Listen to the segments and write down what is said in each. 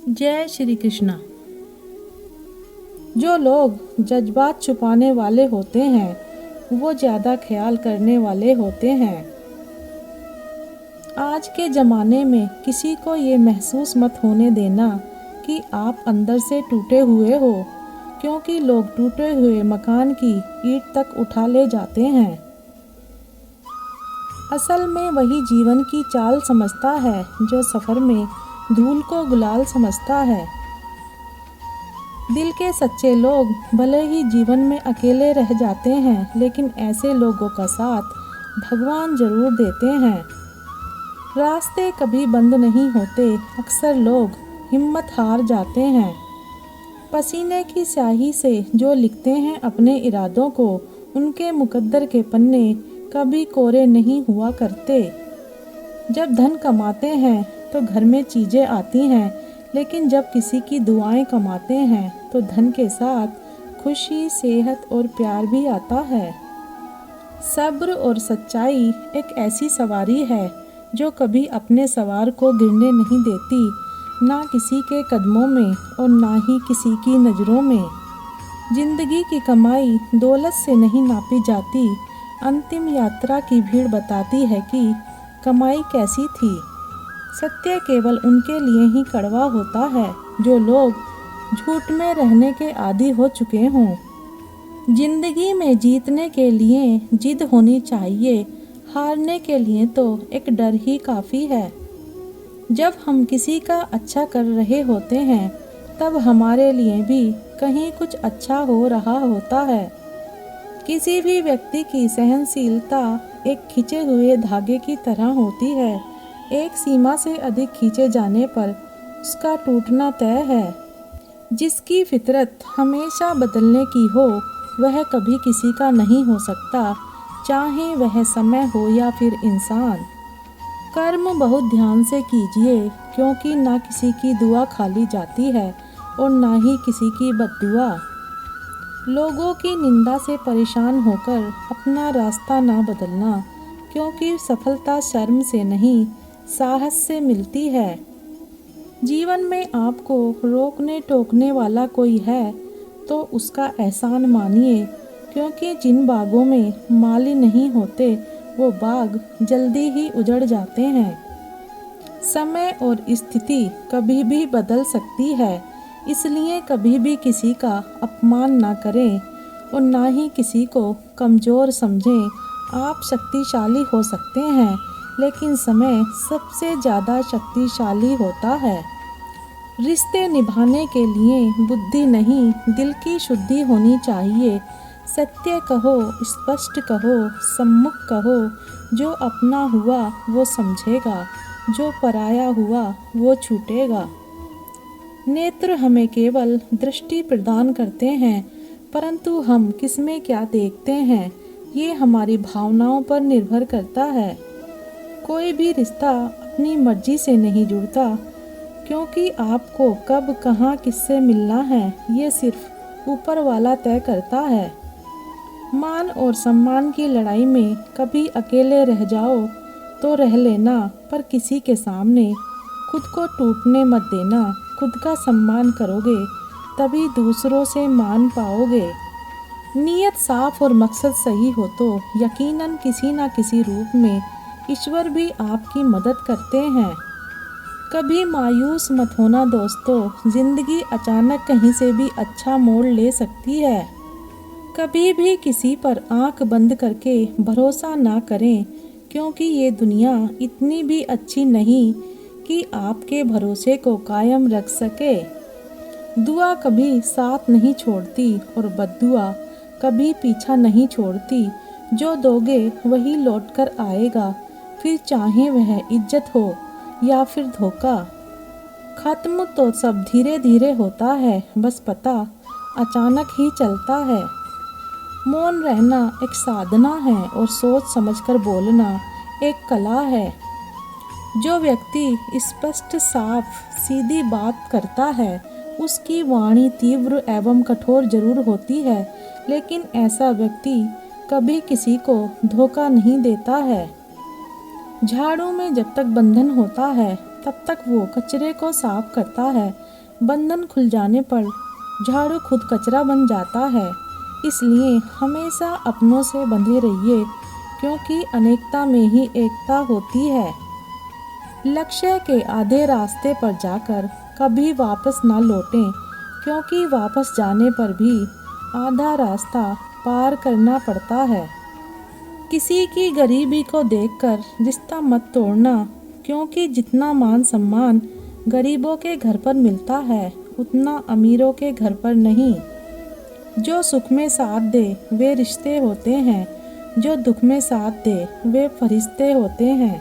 जय श्री कृष्णा। जो लोग जज्बात छुपाने वाले होते हैं वो ज़्यादा ख्याल करने वाले होते हैं। आज के ज़माने में किसी को ये महसूस मत होने देना कि आप अंदर से टूटे हुए हो, क्योंकि लोग टूटे हुए मकान की ईंट तक उठा ले जाते हैं। असल में वही जीवन की चाल समझता है जो सफ़र में धूल को गुलाल समझता है। दिल के सच्चे लोग भले ही जीवन में अकेले रह जाते हैं, लेकिन ऐसे लोगों का साथ भगवान जरूर देते हैं। रास्ते कभी बंद नहीं होते, अक्सर लोग हिम्मत हार जाते हैं। पसीने की स्याही से जो लिखते हैं अपने इरादों को, उनके मुकद्दर के पन्ने कभी कोरे नहीं हुआ करते। जब धन कमाते हैं तो घर में चीज़ें आती हैं, लेकिन जब किसी की दुआएं कमाते हैं तो धन के साथ खुशी, सेहत और प्यार भी आता है। सब्र और सच्चाई एक ऐसी सवारी है जो कभी अपने सवार को गिरने नहीं देती, ना किसी के कदमों में और ना ही किसी की नज़रों में। जिंदगी की कमाई दौलत से नहीं नापी जाती। अंतिम यात्रा की भीड़ बताती है कि कमाई कैसी थी। सत्य केवल उनके लिए ही कड़वा होता है जो लोग झूठ में रहने के आदी हो चुके हों। जिंदगी में जीतने के लिए जिद होनी चाहिए, हारने के लिए तो एक डर ही काफ़ी है। जब हम किसी का अच्छा कर रहे होते हैं तब हमारे लिए भी कहीं कुछ अच्छा हो रहा होता है। किसी भी व्यक्ति की सहनशीलता एक खिंचे हुए धागे की तरह होती है। एक सीमा से अधिक खींचे जाने पर उसका टूटना तय है। जिसकी फितरत हमेशा बदलने की हो वह कभी किसी का नहीं हो सकता, चाहे वह समय हो या फिर इंसान। कर्म बहुत ध्यान से कीजिए, क्योंकि ना किसी की दुआ खाली जाती है और ना ही किसी की बद्दुआ। लोगों की निंदा से परेशान होकर अपना रास्ता ना बदलना, क्योंकि सफलता शर्म से नहीं साहस से मिलती है। जीवन में आपको रोकने टोकने वाला कोई है तो उसका एहसान मानिए, क्योंकि जिन बागों में माली नहीं होते वो बाग जल्दी ही उजड़ जाते हैं। समय और स्थिति कभी भी बदल सकती है, इसलिए कभी भी किसी का अपमान ना करें और ना ही किसी को कमज़ोर समझें। आप शक्तिशाली हो सकते हैं, लेकिन समय सबसे ज़्यादा शक्तिशाली होता है। रिश्ते निभाने के लिए बुद्धि नहीं, दिल की शुद्धि होनी चाहिए। सत्य कहो, स्पष्ट कहो, सम्मुख कहो। जो अपना हुआ वो समझेगा, जो पराया हुआ वो छूटेगा। नेत्र हमें केवल दृष्टि प्रदान करते हैं, परंतु हम किसमें क्या देखते हैं ये हमारी भावनाओं पर निर्भर करता है। कोई भी रिश्ता अपनी मर्जी से नहीं जुड़ता, क्योंकि आपको कब कहाँ किससे मिलना है ये सिर्फ ऊपर वाला तय करता है। मान और सम्मान की लड़ाई में कभी अकेले रह जाओ तो रह लेना, पर किसी के सामने खुद को टूटने मत देना। खुद का सम्मान करोगे तभी दूसरों से मान पाओगे। नीयत साफ और मकसद सही हो तो यकीनन किसी न किसी रूप में ईश्वर भी आपकी मदद करते हैं। कभी मायूस मत होना दोस्तों, जिंदगी अचानक कहीं से भी अच्छा मोड़ ले सकती है। कभी भी किसी पर आंख बंद करके भरोसा ना करें, क्योंकि ये दुनिया इतनी भी अच्छी नहीं कि आपके भरोसे को कायम रख सके। दुआ कभी साथ नहीं छोड़ती और बद्दुआ कभी पीछा नहीं छोड़ती। जो दोगे वही लौट कर आएगा, फिर चाहे वह इज्जत हो या फिर धोखा। खत्म तो सब धीरे धीरे होता है, बस पता अचानक ही चलता है। मौन रहना एक साधना है और सोच समझकर बोलना एक कला है। जो व्यक्ति स्पष्ट, साफ, सीधी बात करता है उसकी वाणी तीव्र एवं कठोर जरूर होती है, लेकिन ऐसा व्यक्ति कभी किसी को धोखा नहीं देता है। झाड़ू में जब तक बंधन होता है तब तक वो कचरे को साफ करता है। बंधन खुल जाने पर झाड़ू खुद कचरा बन जाता है। इसलिए हमेशा अपनों से बंधे रहिए, क्योंकि अनेकता में ही एकता होती है। लक्ष्य के आधे रास्ते पर जाकर कभी वापस ना लौटें, क्योंकि वापस जाने पर भी आधा रास्ता पार करना पड़ता है। किसी की गरीबी को देखकर रिश्ता मत तोड़ना, क्योंकि जितना मान सम्मान गरीबों के घर पर मिलता है उतना अमीरों के घर पर नहीं। जो सुख में साथ दे वे रिश्ते होते हैं, जो दुख में साथ दे वे फरिश्ते होते हैं।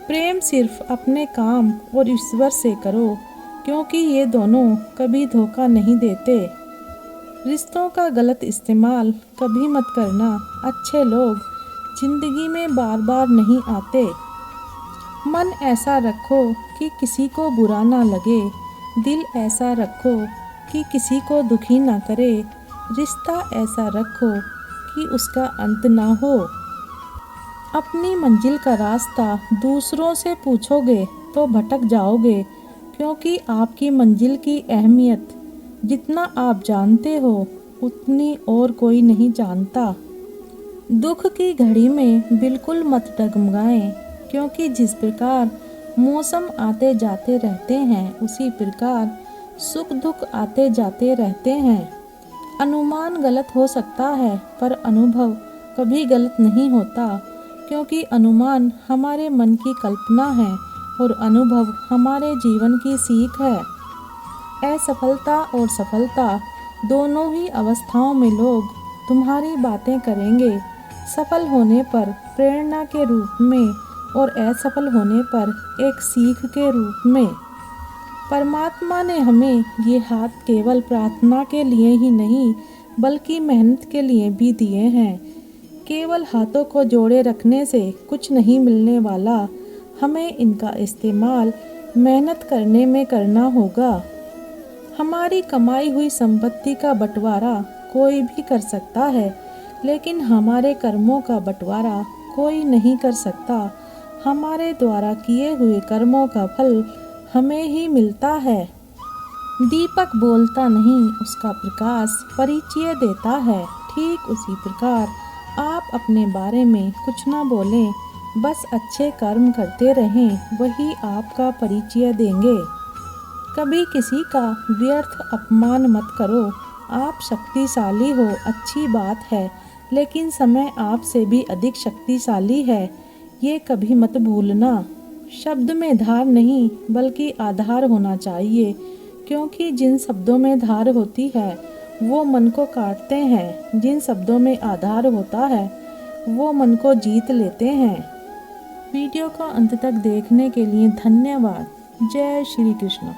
प्रेम सिर्फ अपने काम और ईश्वर से करो, क्योंकि ये दोनों कभी धोखा नहीं देते। रिश्तों का गलत इस्तेमाल कभी मत करना। अच्छे लोग जिंदगी में बार बार नहीं आते। मन ऐसा रखो कि किसी को बुरा ना लगे, दिल ऐसा रखो कि किसी को दुखी ना करे, रिश्ता ऐसा रखो कि उसका अंत ना हो। अपनी मंजिल का रास्ता दूसरों से पूछोगे तो भटक जाओगे, क्योंकि आपकी मंजिल की अहमियत जितना आप जानते हो उतनी और कोई नहीं जानता। दुख की घड़ी में बिल्कुल मत डगमगाएं, क्योंकि जिस प्रकार मौसम आते जाते रहते हैं उसी प्रकार सुख दुख आते जाते रहते हैं। अनुमान गलत हो सकता है पर अनुभव कभी गलत नहीं होता, क्योंकि अनुमान हमारे मन की कल्पना है और अनुभव हमारे जीवन की सीख है। असफलता और सफलता दोनों ही अवस्थाओं में लोग तुम्हारी बातें करेंगे। सफल होने पर प्रेरणा के रूप में और असफल होने पर एक सीख के रूप में। परमात्मा ने हमें ये हाथ केवल प्रार्थना के लिए ही नहीं बल्कि मेहनत के लिए भी दिए हैं। केवल हाथों को जोड़े रखने से कुछ नहीं मिलने वाला, हमें इनका इस्तेमाल मेहनत करने में करना होगा। हमारी कमाई हुई संपत्ति का बंटवारा कोई भी कर सकता है, लेकिन हमारे कर्मों का बंटवारा कोई नहीं कर सकता। हमारे द्वारा किए हुए कर्मों का फल हमें ही मिलता है। दीपक बोलता नहीं, उसका प्रकाश परिचय देता है। ठीक उसी प्रकार आप अपने बारे में कुछ ना बोलें, बस अच्छे कर्म करते रहें, वही आपका परिचय देंगे। कभी किसी का व्यर्थ अपमान मत करो। आप शक्तिशाली हो अच्छी बात है, लेकिन समय आपसे भी अधिक शक्तिशाली है, ये कभी मत भूलना। शब्द में धार नहीं बल्कि आधार होना चाहिए, क्योंकि जिन शब्दों में धार होती है वो मन को काटते हैं, जिन शब्दों में आधार होता है वो मन को जीत लेते हैं। वीडियो को अंत तक देखने के लिए धन्यवाद। जय श्री कृष्ण।